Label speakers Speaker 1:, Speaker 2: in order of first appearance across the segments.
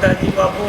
Speaker 1: માતાજી બાપુ.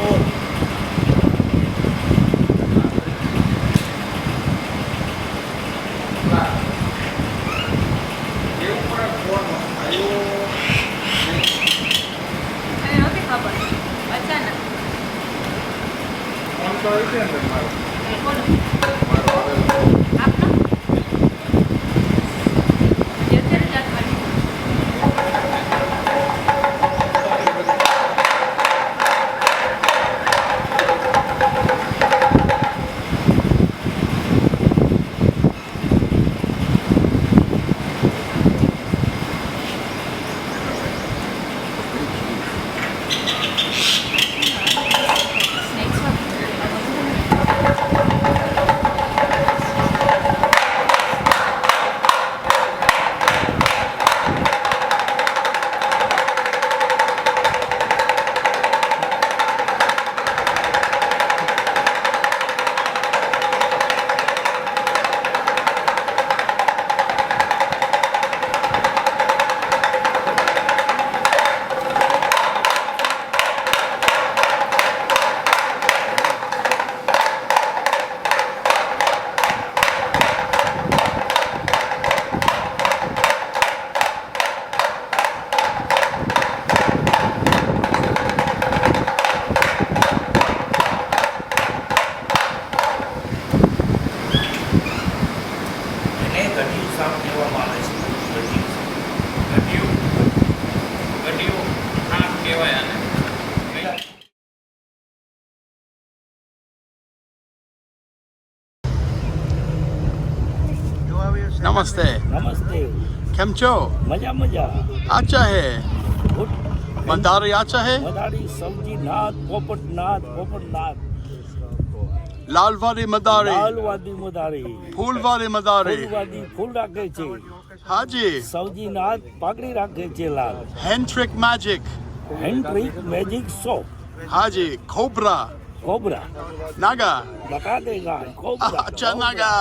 Speaker 2: नमस्ते.
Speaker 3: नमस्ते.
Speaker 2: કેમ છો?
Speaker 3: मजा मजा.
Speaker 2: अच्छा है. मदारी अच्छा है.
Speaker 3: मदारी सब्जी नाथ पोपटनाथ
Speaker 2: लालवाड़ी मदारी.
Speaker 3: लालवादी मदारी.
Speaker 2: फूलवाड़ी मदारी.
Speaker 3: फूलवादी फूल રાખે છે.
Speaker 2: હાજી.
Speaker 3: સૌજી નાથ પાઘડી રાખે છે લાલ.
Speaker 2: Hendrick magic.
Speaker 3: Hendrick magic shop.
Speaker 2: હાજી. કોબ્રા.
Speaker 3: કોબરા.
Speaker 2: નાગા.
Speaker 3: લગા દેગા કોબરા.
Speaker 2: अच्छा नागा.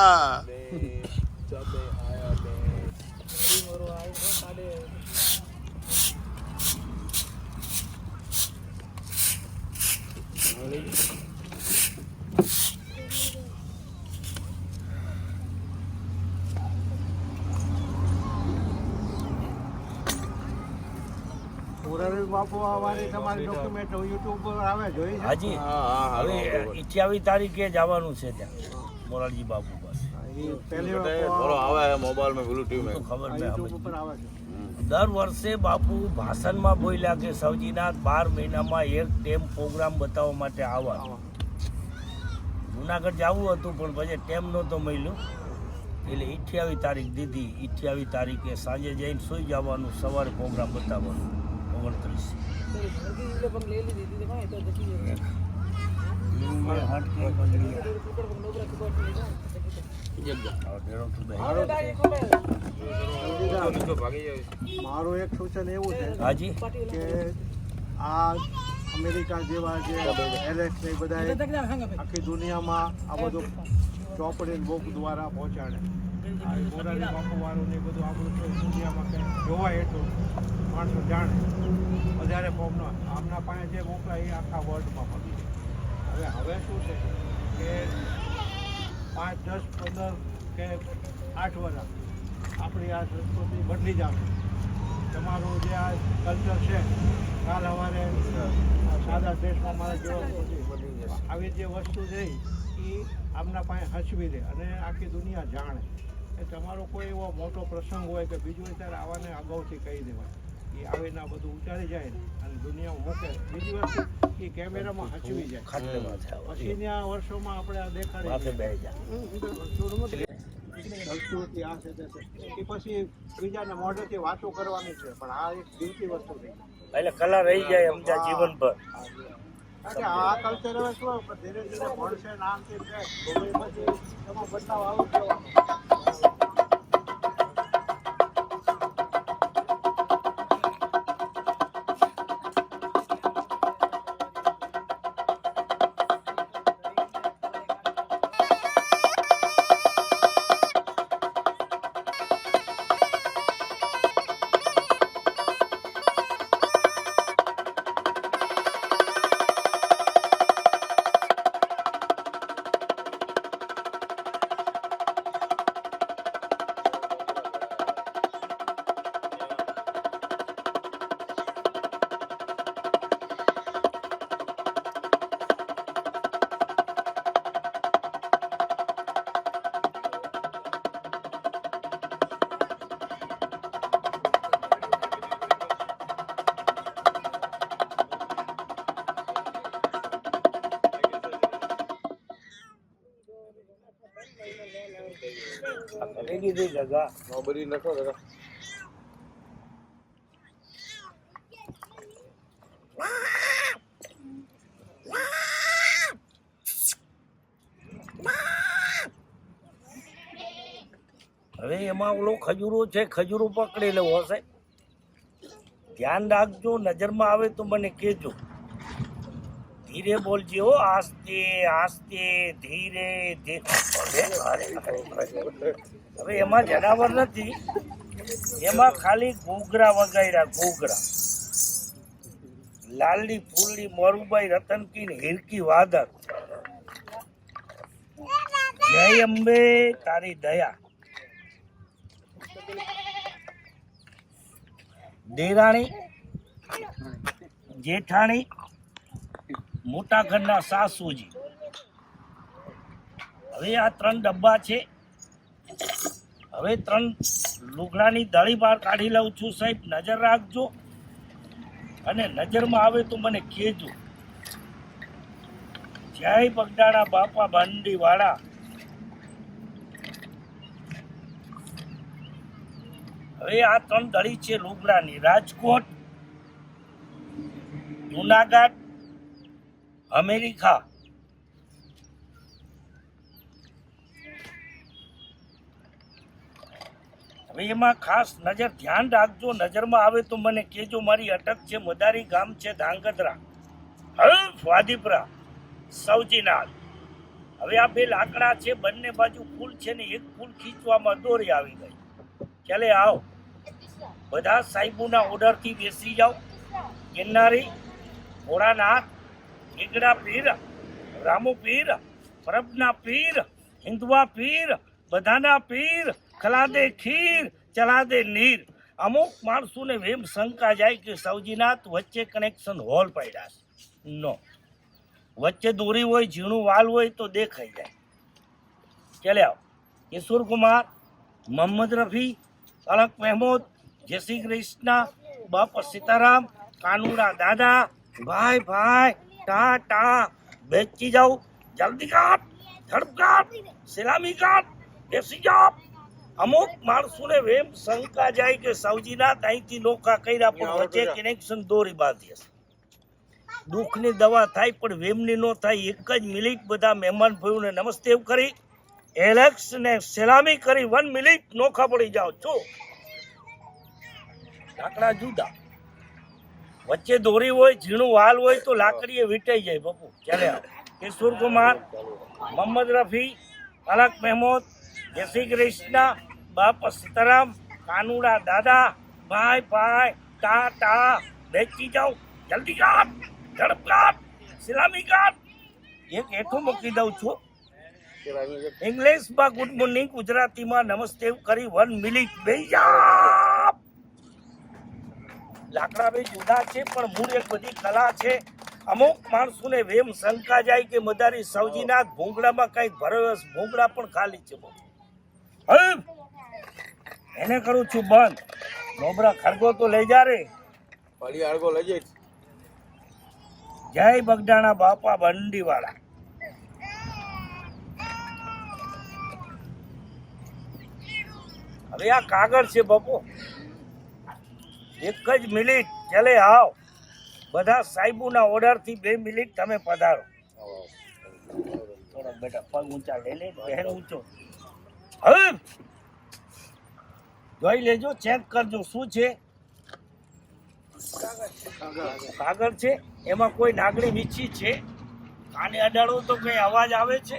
Speaker 4: બાપુ અમારી તમારી ડોક્યુમેન્ટ યુટ્યુબ પર આવે જોઈ છે.
Speaker 3: હાજી હવે 28 તારીખે જવાનું છે ત્યાં મોરારજી બાપુ પાસે.
Speaker 4: પહેલી
Speaker 5: આવે મોબાઈલ में ब्लूटूथ में
Speaker 3: ખબર મેં
Speaker 4: યુટ્યુબ ઉપર આવે છે.
Speaker 3: દર વર્ષે બાપુ ભાષણમાં બોલ્યા કે સૌજીનાથ 12 મહિનામાં એક ટેમ પ્રોગ્રામ બતાવવા માટે આવવા. જુનાગઢ જવું હતું પણ પછી ટેમ નહોતો મળ્યો એટલે 28 તારીખ દીધી. 28 તારીખે સાંજે જઈને સુઈ જવાનું, સવારે પ્રોગ્રામ બતાવવાનું 29.
Speaker 4: મારું એક સૂચન એવું છે
Speaker 3: હાજી
Speaker 4: કે આ અમેરિકા જેવા જે એલેક્સ ને બધા આખી દુનિયામાં આ બધું ચોપડી બુક દ્વારા પહોંચાડે. આ મોરારી બાપુ વાળું ને બધું આપણું દુનિયામાં કંઈ જોવાય એટલું માણસો જાણે. વધારે ફોર્મનો આમના પાસે જે મોકલાય એ આખા વર્લ્ડમાં મળી જાય. હવે શું છે કે 5, 10, 15 કે 8 વર્ષ આપણી આ સંસ્કૃતિ બદલી જ આવે. તમારું જે આ કલ્ચર છે કાલ સવારે સાદા ડ્રેસમાં મારા જેવા આવી જે વસ્તુ છે એ આમના પાસે હસવી દે અને આખી દુનિયા જાણે. એ તમારો કોઈ એવો મોટો પ્રસંગ હોય કે બીજું ત્યારે આવાને અગાઉથી કહી દેવાય. એ આવીને બધું ઉતારી જાય અને દુનિયા મૂકે. બીજી વસ્તુ એ કેમેરામાં હસવી જાય. પછીના વર્ષોમાં આપણે આ દેખાડી સંસ્કૃતિ આ છે એ પછી બીજાને મોઢેથી વાતો કરવાની છે. પણ આ એક દિલથી વસ્તુ નહીં
Speaker 3: એટલે કલા રહી જાય સમજા જીવનભર.
Speaker 4: આ કલ્ચર હવે શું ધીરે ધીરે ભણશે નામ છે પછી એમાં બદલાવ આવી જવાનો.
Speaker 3: કરી દીધી જગા.
Speaker 5: નો બરી નખો કાકા.
Speaker 3: હવે એમાં ઓલો ખજૂરો છે, ખજૂરો પકડી લેવો હશે. ધ્યાન રાખજો, નજરમાં આવે તો મને કહેજો. ધીરે બોલજો, આસ્તે આસ્તે, ધીરે ધીરે. હવે એમાં જનાવર નથી, એમાં ખાલી ઘૂઘરા વગાડ્યા, ઘૂઘરા. લાલડી ફૂલડી મોરુબાઈ રતનકી ને હિરકી વાદર. જય અંબે તારી દયા. દેરાણી, જેઠાણી, મોટા ઘરના સાસુજી. હવે આ 3 ડબ્બા છે. હવે 3 લુગડાની દળી બહાર કાઢી લઉં છું. સાહેબ નજર રાખજો, અને નજરમાં આવે તો મને કહેજો. જય બગડાણા બાપા ભાંડી વાળા. હવે આ 3 દળી છે લુગડાની. રાજકોટ, જુનાગઢ, અમેરિકા. હવે એમાં ખાસ નજર ધ્યાન રાખજો, નજરમાં આવે તો મને કહેજો. મારી અટક છે મદારી ગામ છે ધાંગધ્રા, વાદીપરા, સૌજીનાથ. હવે આ 2 લાકડા છે, બંને બાજુ ફૂલ છે ને એક ફૂલ ખીંચવામાં દોરી આવી ગઈ. ચાલે આવો, બધા સાહેબોના ઓર્ડરથી બેસી જાઓ. ગિરનારી, ભોળાનાથ, ઈગડા પીર, રામુ પીર, પરબના પીર, હિન્દવા પીર, બધાના પીર, ખલાદે ખીર, ચલાદે નીર. અમુક માણસોને વેમ શંકા જાય કે સૌજીનાથ વચ્ચે કનેક્શન હોલ પાડ્યા છે. નો, વચ્ચે દોરી હોય, ઝીણું વાલ હોય તો દેખાઈ જાય. ચાલે આવો. કિશોર કુમાર, મોહમ્મદ રફી, અલક મહેમૂદ, જય શ્રી કૃષ્ણ, બાપા સીતારામ, કાનુડા દાદા. ભાઈ ભાઈ, ટાટા, બેચી જાઓ, જલ્દી કાટ, ઝડપ કાટ, સલામી કાટ, બેસી જાઓ. અમુક માણસોને વેમ શંકા જાય કે સૌજીનાથ અહીંથી નોખા કર્યા પણ વચ્ચે કનેક્શન દોરી બાંધી હશે. દુઃખની દવા થાય પણ વેમની ન થાય. એક જ મિનિટ બધા મહેમાન ભાઈઓને નમસ્તે કરી, એલેક્સ ને સલામી કરી 1 મિનિટ નોખા પડી જાઓ છો. લાકડા જુદા, વચ્ચે દોરી હોય, ઝીણું વાલ હોય તો લાકડીએ વીટાઈ જાય. બાપુ ચાલે આવો. કિશોર કુમાર, મોહમ્મદ રફી, અલક મહેમૂદ, જય શ્રી કૃષ્ણ, બાપા સીતારામ, કાનુડા દાદા. ભાઈ ભાઈ, ટાટા, બેચી જાઓ, જલ્દી કાટ, ઝડપ કાટ, સલામી કાટ. એક હેઠું મૂકી દઉં છું. ઇંગ્લિશમાં ગુડ મોર્નિંગ, ગુજરાતીમાં નમસ્તે કરી 1 મિનિટ બેસી જાઓ. લાકડા બે જુદા છે પણ મૂળ એક બધી કલા છે. અમુક માણસોને વેમ શંકા જાય કે મદારી સૌજીનાથ ભૂંગળામાં કઈક ભરવસ, ભૂંગળા પણ ખાલી છે. એને કરું છું બંધ. નોબરા ખરગો તો લઈ જા રે.
Speaker 5: પાડી આળગો લઈ જાય.
Speaker 3: જય બગડાણા બાપા બંડી વાળા. હવે આ કાગળ છે બાપુ, એક જ મિનિટ. ચાલે આવ, બધા સાહેબોના ઓર્ડરથી 2 મિનિટ તમે પધારો. થોડા બેટા પગ ઊંચા લઈ લે, પહેર ઊંચો. હવે જોઈ લેજો, ચેક કરજો શું છે. કાગળ છે, એમાં કોઈ નાગણી વીછી છે. કાને અડાડો તો કઈ અવાજ આવે છે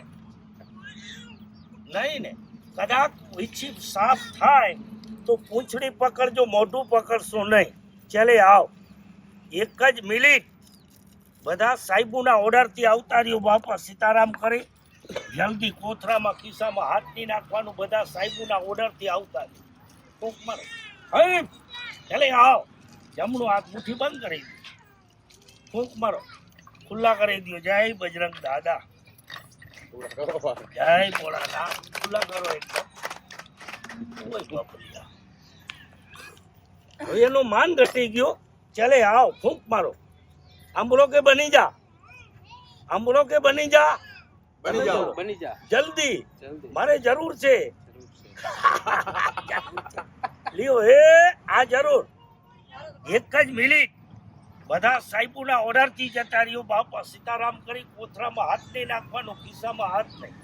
Speaker 3: નહીં ને? કદાચ વીછી સાફ થાય તો પૂંછડી પકડજો, મોઢું પકડશો નહીં. ચાલે આવ, એક જ મિનિટ. બધા સાહેબોના ઓર્ડરથી આવતા રહ્યો. બાપા સીતારામ કરી જલ્દી કોથરામાં ખિસ્સામાં હાથ નહીં નાખવાનું. બધા સાહેબોના ઓર્ડરથી આવતા રહ્યો. ટૂંક મારો. હવે ચાલે આવ, જમણો હાથ મુઠ્ઠી બંધ કરી દો, ફૂંક મારો, ખુલ્લા કરી દો. જય બજરંગ દાદા, જય ભોળાનાથ. ખુલ્લા કરો એકદમ. હવે એનો માન ઘટી ગયો. ચાલે આવ, ફૂંક મારો. આમ બોલો કે બની જા, આમ બોલો કે બની જા,
Speaker 5: બની જાઓ.
Speaker 3: જલ્દી, મારે જરૂર છે. લ્યો હે આ જરૂર એક જ મિનિટ બધા સાહેબોના ઓર્ડરથી જતા રહ્યો બાપા સીતારામ કરી કોથરામાં હાથ નહીં નાખવાનો ખિસ્સામાં હાથ નહીં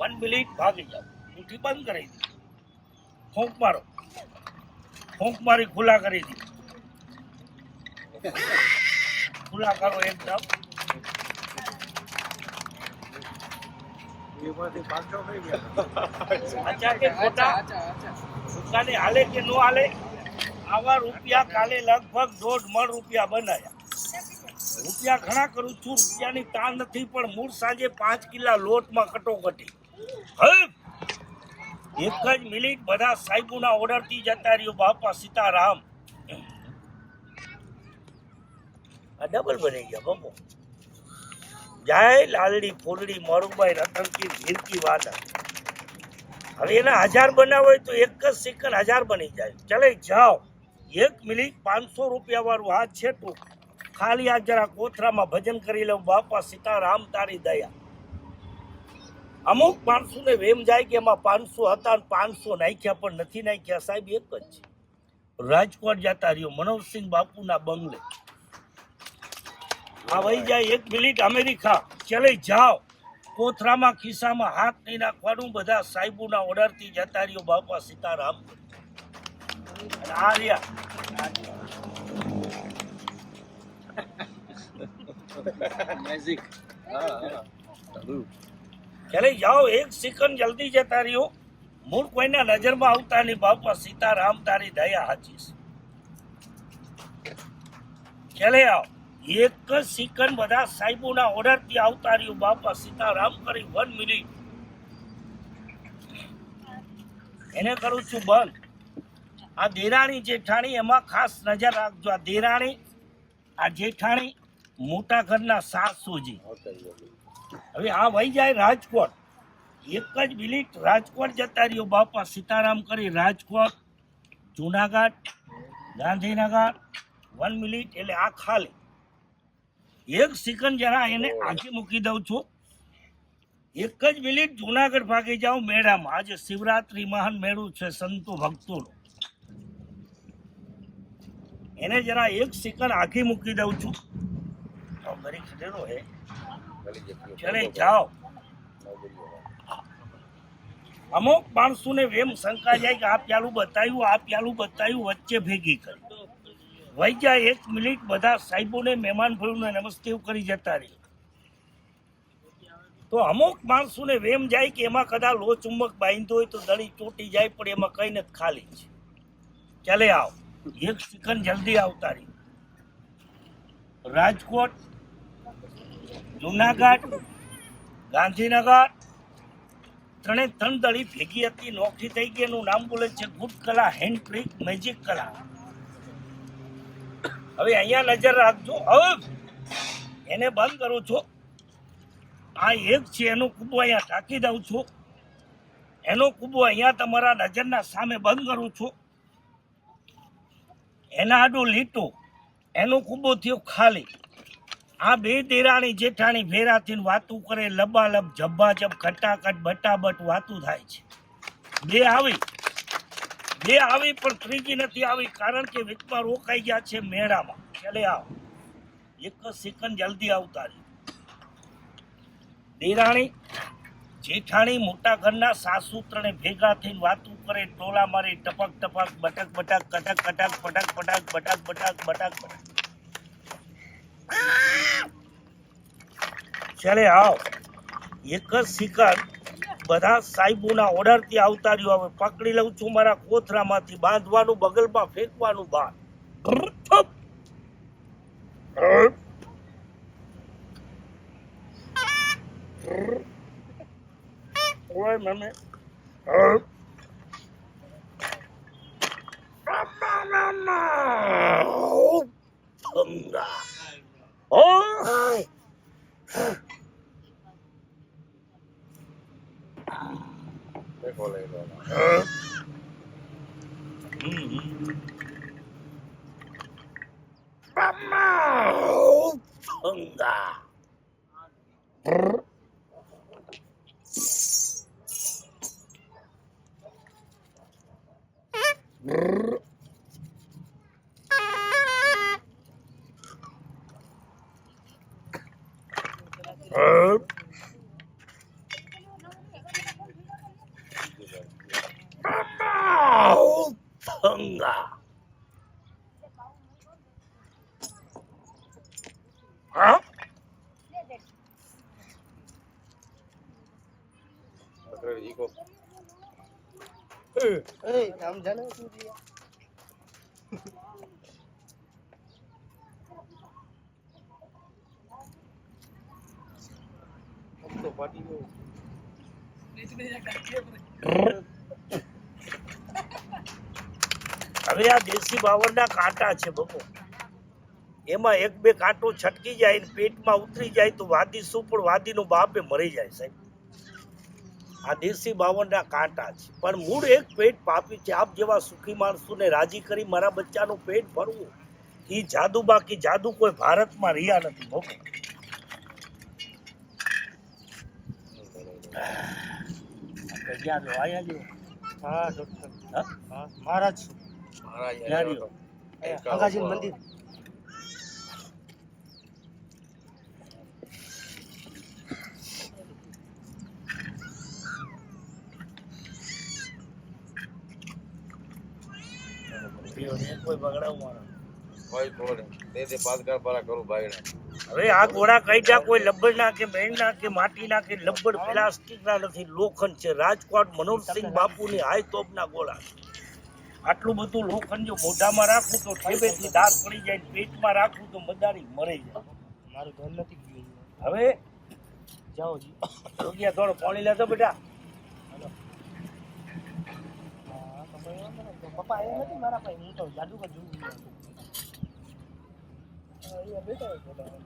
Speaker 3: 1 મિનિટ ભાગી જાઓ મુઠ્ઠી બંધ કરી દી ફોંક મારો ફોંક મારી ખુલ્લા કરી દી ખુલ્લા કરો એકદમ
Speaker 4: એમાંથી પાછો થઈ ગયા
Speaker 3: અચ્છા કે ખોટા દુકાને હાલે કે નો હાલે આવા રૂપિયા કાલે લગભગ 1.5 મણ રૂપિયા બનાયા રૂપિયા ઘણા કરું છું રૂપિયાની તાણ નથી પણ મૂળ સાંજે 5 કિલા લોટમાં કટોકટી હવે એક જ મિનિટ બધા સાહેબોના ઓર્ડરથી જતા રહ્યો બાપા સીતારામ આ ડબલ બની ગયા બાપુ જય લાલડી ફૂલડી મોરુબાઈ રતનકી ભીરકી વાદા હવે એના 1000 બનાવો હોય તો એક જ સેકન્ડ 1000 બની જાય ચલે જાઓ 1 મિનિટ 500 રૂપિયા વાળું હાથ છે તું ખાલી આ જરા કોથરામાં ભજન કરી લઉં બાપા સીતારામ તારી દયા અમુક માણસોને વેમ જાય કે એમાં 500 હતા ને 500 નાખ્યા પણ નથી નાખ્યા સાહેબ એક જ છે રાજકોટ જતા રહ્યો મનોહરસિંહ બાપુના બંગલે આ વહી જાય 1 મિનિટ અમેરિકા ચલે જાઓ કોથરામાં ખિસ્સામાં હાથ નહીં નાખવાનું બધા સાહેબોના ઓર્ડરથી જતા રહ્યો બાપા સીતારામ અને આ રહ્યા
Speaker 5: મેજિક
Speaker 3: ચલે જાઓ 1 સેકન્ડ જલ્દી જતા રહ્યો મૂળ કોઈના નજરમાં આવતા નહીં બાપા સીતારામ તારી દયા હાચી ચલે આવો 1 જ સેકન્ડ બધા સાહેબોના ઓર્ડરથી આવતા રહ્યો બાપા સીતારામ કરી 1 મિનિટ એને કરું છું બંધ આ દેરાણી જેઠાણી એમાં ખાસ નજર રાખજો આ દેરાણી આ જેઠાણી મોટા ઘરના સાસુજી હવે આ વહી જાય રાજકોટ 1 જ મિનિટ રાજકોટ જતા રહ્યો બાપા સીતારામ કરી રાજકોટ જુનાગઢ ગાંધીનગર 1 મિનિટ એટલે આ ખાલી 1 સેકન્ડ જરા એને આંખી મૂકી દઉં છું 1 જ મિનિટ જુનાગઢ ભાગી જાઓ મેળામાં આજે શિવરાત્રી મહાન મેળું છે સંતો ભક્તોનું એને જરા 1 સેકન્ડ આંખી મૂકી દઉં છું તો મારી ખડેરો હે ચલે જાઓ અમુક માણસોને વેમ શંકા જાય કે આ પ્યાલું બતાવ્યું વચ્ચે ભેગી કરી વહી જાય 1 મિનિટ બધા સાહેબોને મહેમાન ભળુને નમસ્તે કરી જતા રહી તો અમુક માણસોને વેમ જાય કે એમાં કદાચ લો ચુંબક બાંધ્યો હોય તો દડી ચોટી જાય પણ એમાં કઈ નથી ખાલી છે ચાલે આવ 1 સેકન્ડ જલ્દી આવતા રહી રાજકોટ જુનાગઢ ગાંધીનગર 3 દડી ભેગી હતી નોખી થઈ ગઈ એનું નામ બોલે છે ગુડ કલા હેન્ડ ટ્રીક મેજિક કલા હવે અહીંયા નજર રાખજો હવે એને બંધ કરું છું આ એક છે એનો કૂબો અહીંયા ઢાંકી દઉં છું એનો કૂબો અહીંયા તમારા નજરના સામે બંધ કરું છું એના આડું લીટું એનો કૂબો થયો ખાલી આ બે દેરાણી જેઠાણી ભેરાથી વાતું કરે લબાલબ જબ્બાજબ ખટાખટ બટાબટ વાતું થાય છે બે આવી પણ ત્રીજી નથી આવી કારણ કે વિચમાં રોકાઈ ગયા છે મેળામાં ચાલે આવ 1 સેકન્ડ જલ્દી આવતા રહી દેરાણી જેઠાણી મોટા ઘરના સાસુ ત્રણે ભેગા થઈને વાતું કરે ટોલા મારી ટપક ટપક બટક બટક કટક કટક પટક પટક બટક બટક બટક બટક ચાલે આવ 1 સેકન્ડ બધા સાહેબોના ઓર્ડરથી આવતા રહ્યો હવે પકડી લઉં છું મારા કોથરામાંથી બાંધવાનું બગલમાં ફેંકવાનું બાર ઓય મમ્મી
Speaker 5: દેખો લઈ લો
Speaker 3: થંગા હા
Speaker 5: પકડ જીકો
Speaker 1: આમ જાને શું છે
Speaker 5: તો પાટી ગયો
Speaker 3: હવે આ દેશી બાવળના કાંટા છે બપો એમાં એક બે કાંટો છટકી જાય ને પેટમાં ઉતરી જાય તો વાદી શું પણ વાદીનો બાપે મરી જાય સાહેબ આ દેશી બાવળના કાંટા છે પણ મૂળ એક પેટ પાપી છે આપ જેવા સુખી માણસોને રાજી કરી મારા બચ્ચાનું પેટ ભરવું એ જાદુ બાકી જાદુ કોઈ ભારતમાં રહ્યા નથી બપો ક્યાં જો આયા જો
Speaker 1: હા ડોક્ટર
Speaker 3: હા
Speaker 1: હા મહારાજ
Speaker 5: મહારાજ
Speaker 3: ક્યાં રહ્યો?
Speaker 1: અંગાજી મંદિર
Speaker 3: કોઈ બગડાવું મારો
Speaker 5: કોઈ કોણ દે પાદકાર પારા કરું ભાઈને
Speaker 3: હવે આ ગોળા કઈડા કોઈ લબ્બડ ના કે બેન ના કે માટી ના કે લબ્બડ પ્લાસ્ટિક ના નથી લોખંડ છે રાજકોટ મનોહરસિંહ બાપુની હાઈ તોપ ના ગોળા આટલું બધું લોખંડ જો મોઢામાં રાખું તો ઠેબેથી દાંત પડી જાય પેટમાં રાખું તો મદારી મરી જાય
Speaker 1: મારું ધન નથી ગયું
Speaker 3: હવે
Speaker 1: જાઓ જી
Speaker 3: રોગિયા થોડો પાણી લેતો બેટા
Speaker 1: પપ્પા એ નથી મારા પાસે હું તો જાદુગર જોઉં અહીંયા બેઠા હોય બધા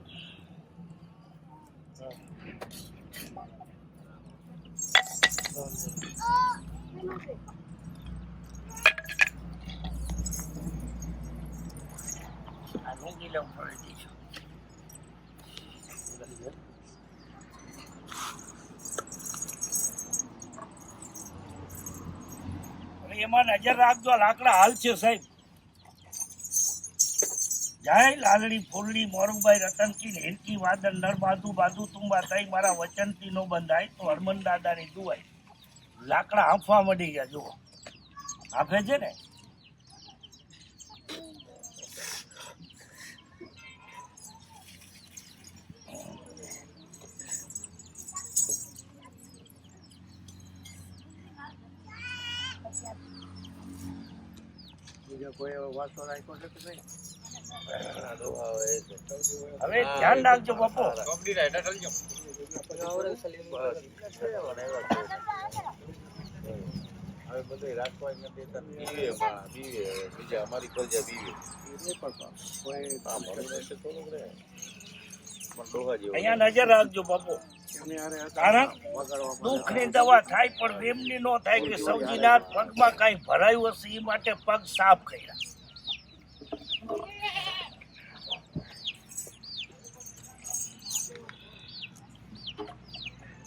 Speaker 3: આ રોગી લઉં પડી દઈશું એમાં નજર રાખજો લાકડા હાલ છે સાહેબ જય લાલડી ફૂલડી મોરુભાઈ રતનકી હેરકી વાદળ નર બાદુ બાદુ તુંબા તઈ મારા વચનથી નો બંધાય તો હરમન દાદાની દુઆઈ લાકડા હાંફવા મળી ગયા જુઓ હાંફે છે ને
Speaker 4: બીજા કોઈ એવો વાતો રાખ્યો છે કે નહીં
Speaker 3: હવે ધ્યાન રાખજો બાપો
Speaker 5: કંપની રાઈટર ચાલજો હવે બધું રાખવા નથી બીવે બીજા અમારી પ્રજા બીવે
Speaker 4: નહીં પણ કોઈ
Speaker 5: હા મળી રહેશે થોડુંક રે પણ ડોહા જેવું
Speaker 3: અહીંયા નજર રાખજો બાપો
Speaker 4: એની હારે
Speaker 3: કારણ
Speaker 4: વગાડવા
Speaker 3: દુઃખની દવા થાય પણ વેમની ન થાય કે સૌજીના પગમાં કાંઈ ભરાયું હશે એ માટે પગ સાફ કર્યા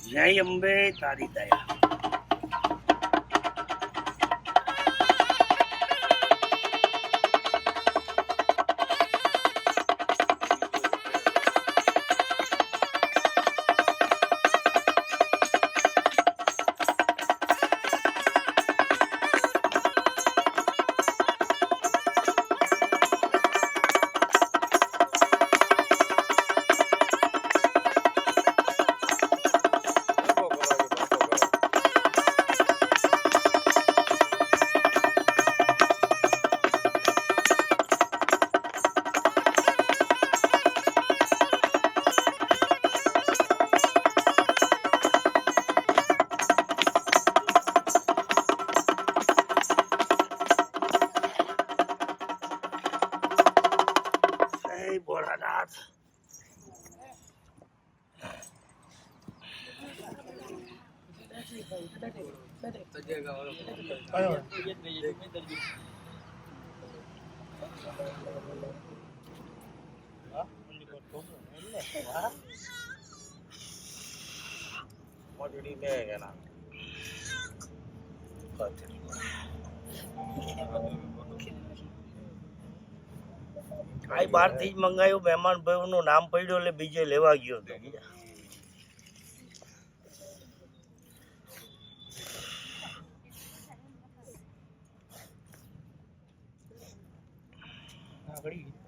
Speaker 3: જય અંબે તારી દયા જય ભોળાનાથ
Speaker 5: મોટી ને એના
Speaker 3: આ બહારથી જ મંગાયું મહેમાન ભાઈ નું નામ પડ્યું એટલે બીજે લેવા ગયો હતો
Speaker 1: ખડી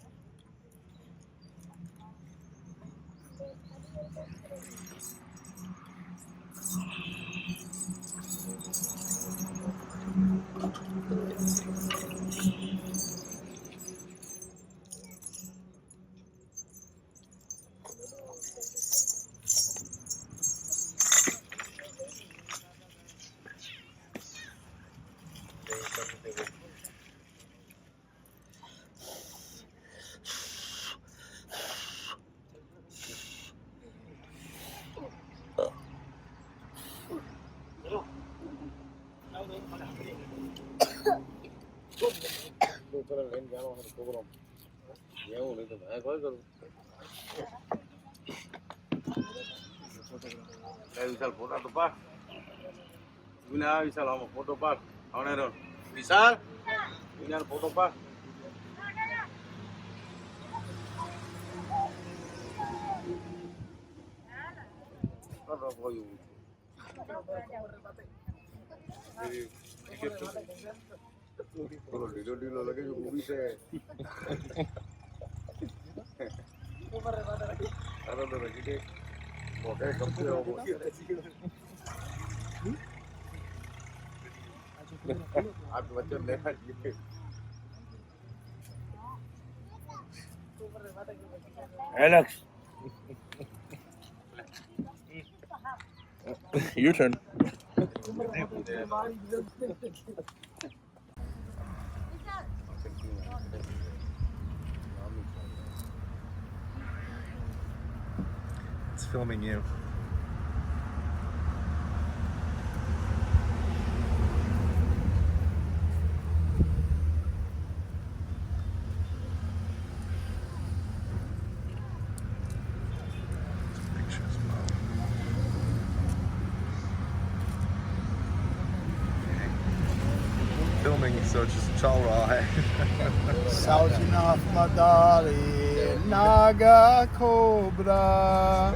Speaker 5: એવું નહીં તો મેં કોઈ કરું વિશાલ ફોટા તો પાડ વિના વિશાલ આમાં ફોટો પાડ આવણે વિશાલ વિના ફોટો પાડ ઢીલો ઢીલો લગે છે ઊભી છે મોટે કંપની આ વચ્ચે લેખા જીતે
Speaker 3: Alex
Speaker 2: Your turn.
Speaker 6: It's filming you. Pictures, wow. Filming, so just chal raha hai.
Speaker 2: Saujinath Madari, Naga Cobra,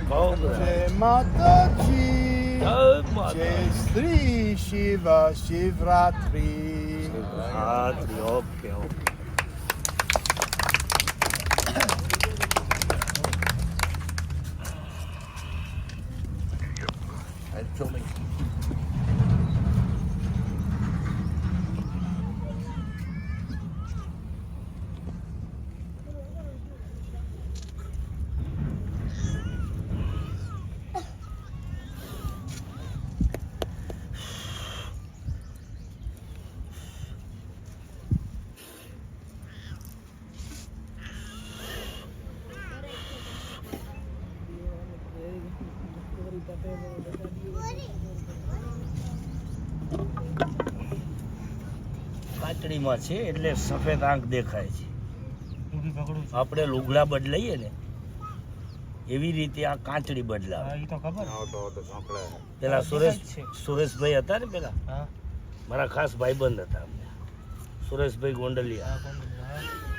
Speaker 2: Jai Mataji, Jai Sri Shiva Shivratri.
Speaker 3: Okay okay
Speaker 2: I'm filming.
Speaker 3: કાચડીમાં છે એટલે સફેદ આંખ દેખાય છે આપણે લુગડા બદલાઈએ ને એવી રીતે આ કાચડી બદલાવે
Speaker 1: એ તો ખબર
Speaker 3: પેલા સુરેશભાઈ હતા ને પેલા મારા ખાસ ભાઈબંધ હતા સુરેશભાઈ ગોંડલિયા